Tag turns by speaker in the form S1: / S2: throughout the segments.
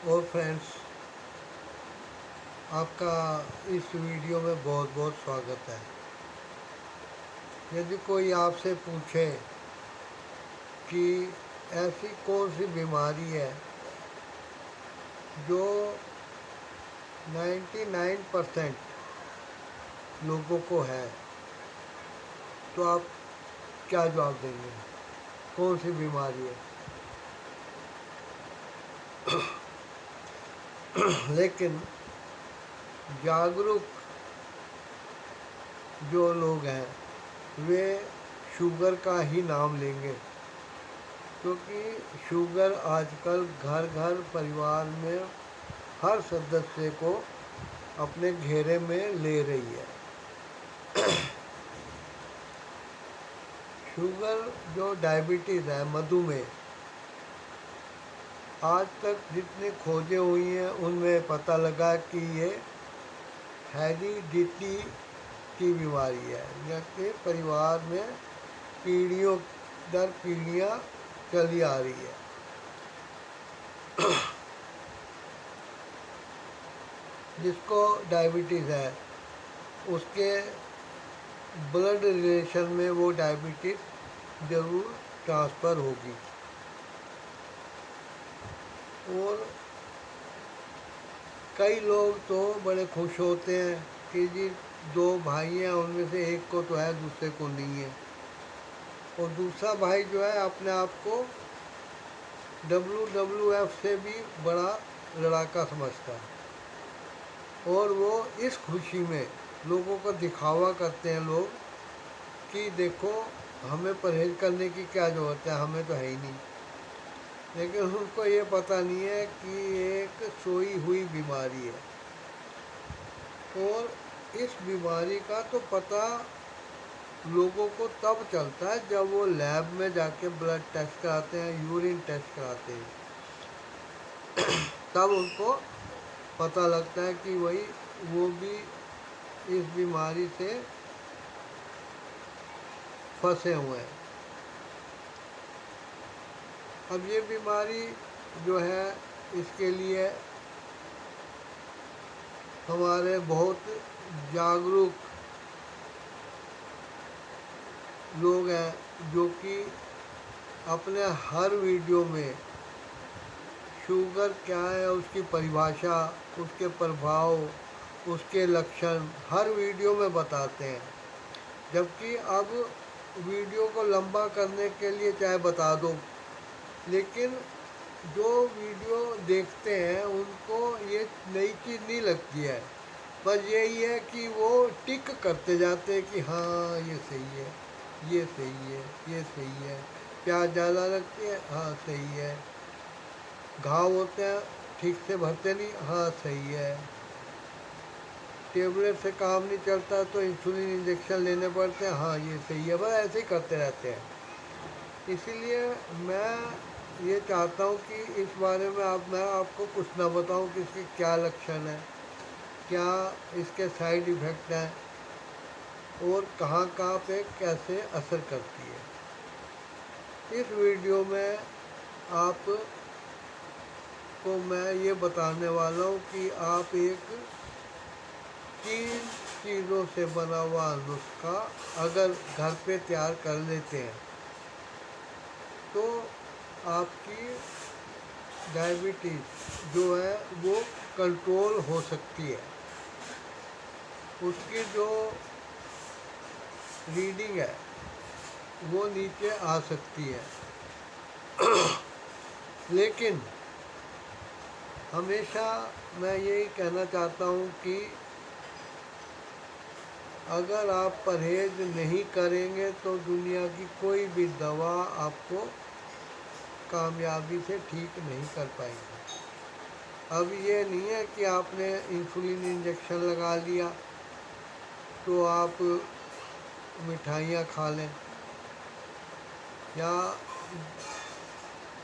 S1: और फ्रेंड्स, आपका इस वीडियो में बहुत बहुत स्वागत है। यदि कोई आपसे पूछे कि ऐसी कौन सी बीमारी है जो 99% लोगों को है, तो आप क्या जवाब देंगे? कौन सी बीमारी है? लेकिन जागरूक जो लोग हैं वे शुगर का ही नाम लेंगे, क्योंकि शुगर आजकल घर घर परिवार में हर सदस्य को अपने घेरे में ले रही है। शुगर जो डायबिटीज़ है, मधुमेह, आज तक जितनी खोजें हुई हैं उनमें पता लगा कि ये हेरिडिटी की बीमारी है, जबकि परिवार में पीढ़ियों दर पीढ़ियाँ चली आ रही है। जिसको डायबिटीज़ है उसके ब्लड रिलेशन में वो डायबिटीज़ ज़रूर ट्रांसफ़र होगी। और कई लोग तो बड़े खुश होते हैं कि जी 2 भाई हैं, उनमें से एक को तो है, दूसरे को नहीं है। और दूसरा भाई जो है अपने आप को WWF से भी बड़ा लड़ाका समझता है, और वो इस खुशी में लोगों को दिखावा करते हैं लोग कि देखो हमें परहेज़ करने की क्या ज़रूरत है, हमें तो है ही नहीं। लेकिन उनको ये पता नहीं है कि एक सोई हुई बीमारी है, और इस बीमारी का तो पता लोगों को तब चलता है जब वो लैब में जाके ब्लड टेस्ट कराते हैं, यूरिन टेस्ट कराते हैं। तब उनको पता लगता है कि वो भी इस बीमारी से फंसे हुए हैं। अब ये बीमारी जो है, इसके लिए हमारे बहुत जागरूक लोग हैं जो कि अपने हर वीडियो में शुगर क्या है, उसकी परिभाषा, उसके प्रभाव, उसके लक्षण हर वीडियो में बताते हैं। जबकि अब वीडियो को लंबा करने के लिए चाहे बता दो, लेकिन जो वीडियो देखते हैं उनको ये नई चीज़ नहीं लगती है। बस यही है कि वो टिक करते जाते हैं कि हाँ ये सही है, ये सही है, ये सही है। प्याज ज़्यादा लगती है, हाँ सही है। घाव होते हैं ठीक से भरते नहीं, हाँ सही है। टेबलेट से काम नहीं चलता तो इंसुलिन इंजेक्शन लेने पड़ते हैं, हाँ ये सही है। बस ऐसे ही करते रहते हैं। इसीलिए मैं ये चाहता हूँ कि इस बारे में मैं आपको कुछ ना बताऊँ कि इसके क्या लक्षण हैं, क्या इसके साइड इफ़ेक्ट हैं, और कहाँ कहाँ पे कैसे असर करती है। इस वीडियो में आप को मैं ये बताने वाला हूँ कि आप एक 3 चीज़ों से बना हुआ नुस्खा अगर घर पे तैयार कर लेते हैं तो आपकी डायबिटीज़ जो है वो कंट्रोल हो सकती है। उसकी जो रीडिंग है वो नीचे आ सकती है। लेकिन हमेशा मैं यही कहना चाहता हूँ कि अगर आप परहेज़ नहीं करेंगे तो दुनिया की कोई भी दवा आपको कामयाबी से ठीक नहीं कर पाएगी। अब ये नहीं है कि आपने इंसुलिन इंजेक्शन लगा लिया तो आप मिठाइयाँ खा लें या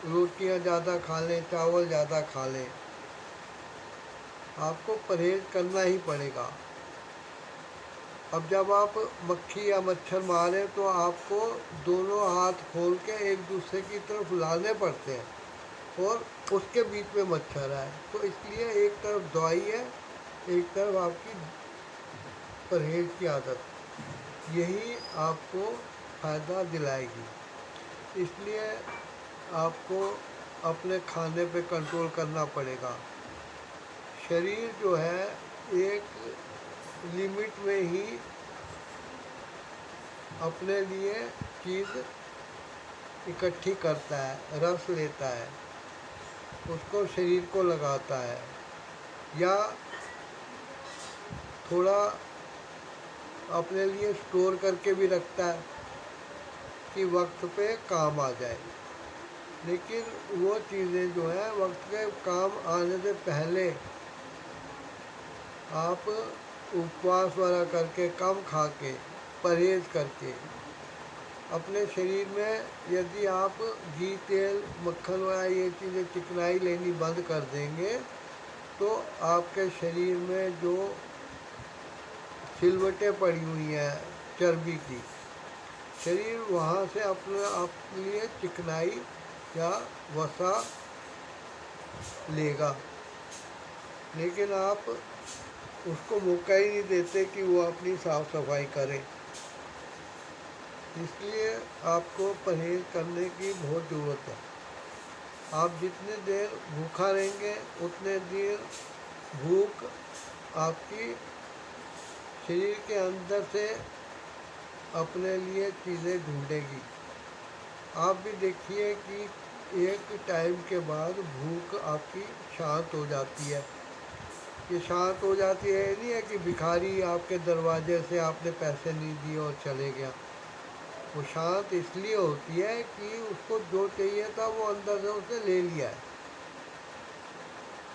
S1: रोटियाँ ज़्यादा खा लें, चावल ज़्यादा खा लें। आपको परहेज़ करना ही पड़ेगा। अब जब आप मक्खी या मच्छर मारें तो आपको दोनों हाथ खोल के एक दूसरे की तरफ लाने पड़ते हैं, और उसके बीच में मच्छर है। तो इसलिए एक तरफ दवाई है, एक तरफ आपकी परहेज की आदत, यही आपको फ़ायदा दिलाएगी। इसलिए आपको अपने खाने पे कंट्रोल करना पड़ेगा। शरीर जो है एक लिमिट में ही अपने लिए चीज़ इकट्ठी करता है, रस लेता है, उसको शरीर को लगाता है, या थोड़ा अपने लिए स्टोर करके भी रखता है कि वक्त पे काम आ जाए। लेकिन वो चीज़ें जो है वक्त के काम आने से पहले आप उपवास वाला करके, कम खा के, परहेज करके अपने शरीर में, यदि आप घी, तेल, मक्खन वाला ये चीज़ें चिकनाई लेनी बंद कर देंगे तो आपके शरीर में जो सिलवटें पड़ी हुई हैं चर्बी की, शरीर वहाँ से अपने लिए चिकनाई या वसा लेगा। लेकिन आप उसको मौका ही नहीं देते कि वो अपनी साफ सफाई करे। इसलिए आपको परहेज करने की बहुत ज़रूरत है। आप जितने देर भूखा रहेंगे उतने देर भूख आपकी शरीर के अंदर से अपने लिए चीज़ें ढूंढेगी। आप भी देखिए कि एक टाइम के बाद भूख आपकी शांत हो जाती है। ये शांत हो जाती है, ये नहीं है कि भिखारी आपके दरवाजे से आपने पैसे नहीं दिए और चले गया। वो शांत इसलिए होती है कि उसको जो चाहिए था वो अंदर से उसने ले लिया है,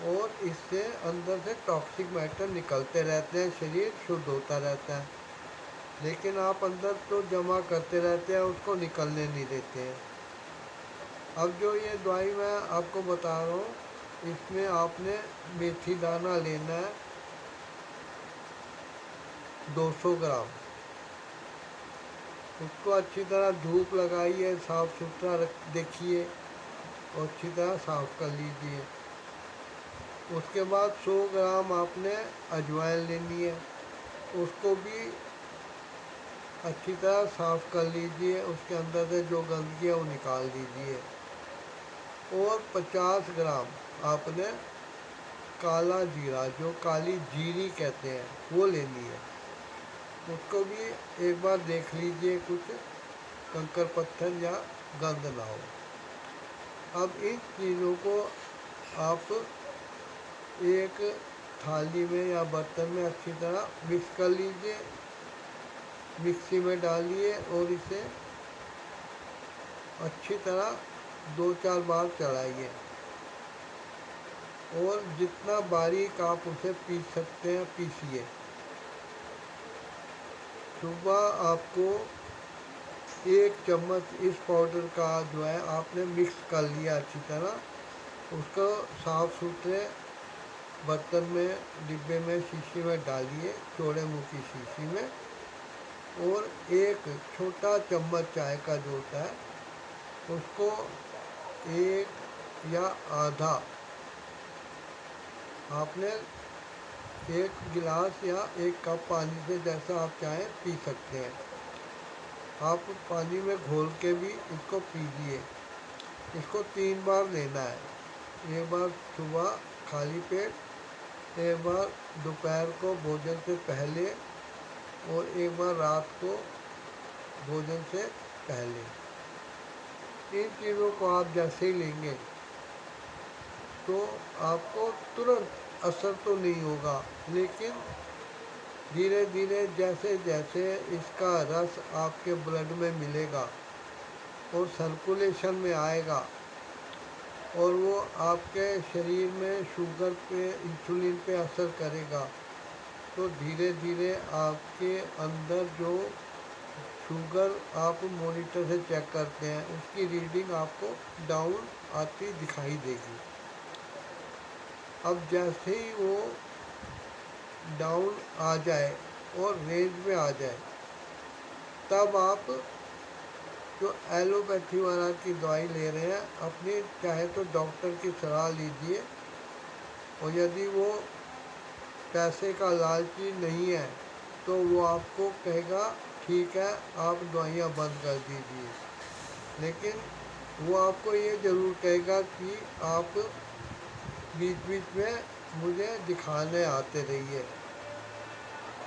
S1: और इससे अंदर से टॉक्सिक मैटर निकलते रहते हैं, शरीर शुद्ध होता रहता है। लेकिन आप अंदर तो जमा करते रहते हैं, उसको निकलने नहीं देते हैं। अब जो ये दवाई मैं आपको बता रहा हूँ, इसमें आपने मेथी दाना लेना है 200 ग्राम। उसको अच्छी तरह धूप लगाइए, साफ़ सुथरा देखिए और अच्छी तरह साफ़ कर लीजिए। उसके बाद 100 ग्राम आपने अजवाइन लेनी है, उसको भी अच्छी तरह साफ़ कर लीजिए, उसके अंदर से जो गंदगी है वो निकाल दीजिए। और 50 ग्राम आपने काला जीरा, जो काली जीरी कहते हैं, वो लेनी है। उसको भी एक बार देख लीजिए, कुछ कंकर पत्थर या गंद ना हो। अब इन चीज़ों को आप एक थाली में या बर्तन में अच्छी तरह मिक्स कर लीजिए, मिक्सी में डालिए और इसे अच्छी तरह 2-4 बार चलाइए। और जितना बारीक आप उसे पीस सकते हैं पीसिए। सुबह आपको 1 चम्मच इस पाउडर का जो है आपने मिक्स कर लिया अच्छी तरह, उसको साफ़ सुथरे बर्तन में, डिब्बे में, शीशी में डालिए, चौड़े मुँह की शीशी में। और 1 छोटा चम्मच चाय का जो होता है उसको 1 या आधा आपने 1 गिलास या 1 कप पानी से, जैसा आप चाहें, पी सकते हैं। आप पानी में घोल के भी इसको पीजिए। इसको 3 बार लेना है। एक बार सुबह खाली पेट, एक बार दोपहर को भोजन से पहले, और एक बार रात को भोजन से पहले। इन चीज़ों को आप जैसे ही लेंगे तो आपको तुरंत असर तो नहीं होगा, लेकिन धीरे धीरे जैसे जैसे इसका रस आपके ब्लड में मिलेगा और सर्कुलेशन में आएगा, और वो आपके शरीर में शुगर पे, इंसुलिन पे असर करेगा, तो धीरे धीरे आपके अंदर जो शुगर आप मॉनिटर से चेक करते हैं उसकी रीडिंग आपको डाउन आती दिखाई देगी। अब जैसे ही वो डाउन आ जाए और रेंज में आ जाए, तब आप जो एलोपैथी वाला की दवाई ले रहे हैं, अपनी चाहे तो डॉक्टर की सलाह लीजिए, और यदि वो पैसे का लालची नहीं है तो वो आपको कहेगा ठीक है आप दवाइयाँ बंद कर दीजिए, लेकिन वो आपको ये ज़रूर कहेगा कि आप बीच बीच में मुझे दिखाने आते रहिए।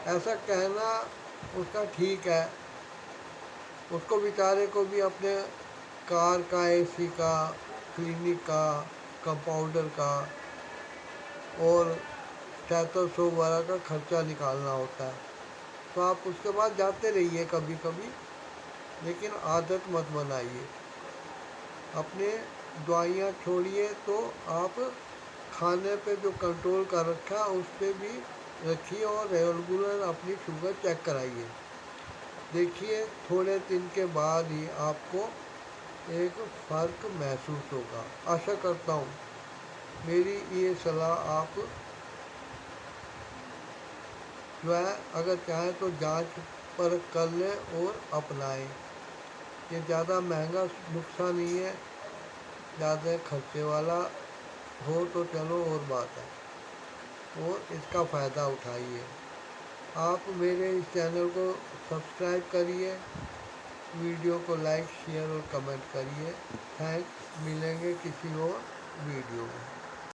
S1: ऐसा कहना उसका ठीक है, उसको बेचारे को भी अपने कार का, एसी का, क्लिनिक का, कंपाउंडर का और स्टेथोस्कोप वगैरह का खर्चा निकालना होता है। तो आप उसके बाद जाते रहिए कभी कभी, लेकिन आदत मत बनाइए। अपने दवाइयाँ छोड़िए तो आप खाने पे जो कंट्रोल कर रखा है उस पर भी रखिए, और रेगुलर अपनी शुगर चेक कराइए। देखिए थोड़े दिन के बाद ही आपको एक फ़र्क महसूस होगा। आशा करता हूँ मेरी ये सलाह आप जो है अगर चाहें तो जांच परख कर लें और अपनाएं। ये ज़्यादा महंगा नुस्खा नहीं है, ज़्यादा खर्चे वाला हो तो चलो और बात है, और इसका फ़ायदा उठाइए। आप मेरे इस चैनल को सब्सक्राइब करिए, वीडियो को लाइक, शेयर और कमेंट करिए। थैंक्स, मिलेंगे किसी और वीडियो में।